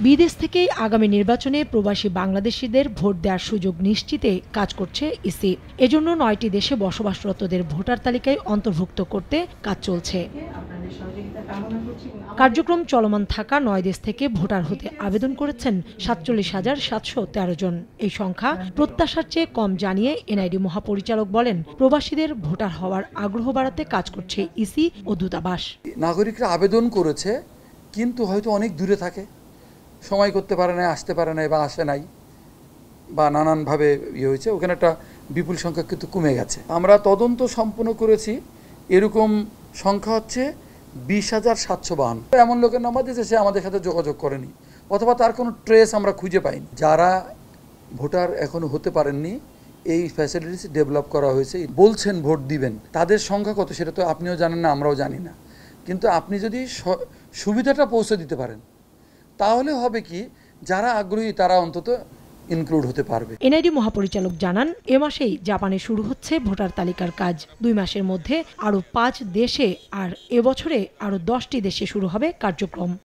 বিদেশ থেকেই আগামী নির্বাচনে প্রবাসী বাংলাদেশিদের ভোট দেওয়ার সুযোগ নিশ্চিতে কাজ করছে ইসি। এজন্য ৯টি দেশে বসবাসরতদের ভোটার তালিকায় অন্তর্ভুক্ত করতে কাজ চলছে। কার্যক্রম চলমান থাকা ৯ দেশ থেকে ভোটার হতে আবেদন করেছেন ৪৭,৭১৩ জন। এই সংখ্যা প্রত্যাশার চেয়ে কম জানিয়ে এনআইডি মহাপরিচালক বলেন, প্রবাসীদের ভোটার হওয়ার আগ্রহ বাড়াতে কাজ করছে ইসি ও দূতাবাস। নাগরিকরা আবেদন করেছে, কিন্তু হয়তো অনেক দূরে থাকে, সময় করতে পারে না, আসতে পারে না বা আসে নাই, বা নানানভাবে হয়েছে, ওখানে একটা বিপুল সংখ্যা কিন্তু কমে গেছে। আমরা তদন্ত সম্পন্ন করেছি, এরকম সংখ্যা হচ্ছে 20,752। এমন লোকের নাম্বার দিয়েছে, সে আমাদের সাথে যোগাযোগ করেনি অথবা তার কোনো ট্রেস আমরা খুঁজে পাইনি। যারা ভোটার এখনো হতে পারেননি, এই ফ্যাসিলিটিস ডেভেলপ করা হয়েছে। বলছেন ভোট দিবেন, তাদের সংখ্যা কত সেটা তো আপনিও জানেন না, আমরাও জানি না। কিন্তু আপনি যদি সুবিধাটা পৌঁছে দিতে পারেন, তাহলে হবে কি, যারা আগ্রহী তারা অন্তত ইনক্লুড হতে পারবে। এনআইডি মহাপরিচালক জানান, এ মাসেই জাপানে শুরু হচ্ছে ভোটার তালিকার কাজ। 2 মাসের মধ্যে আরও 5 দেশে আর এবছরে আরও 10টি দেশে শুরু হবে কার্যক্রম।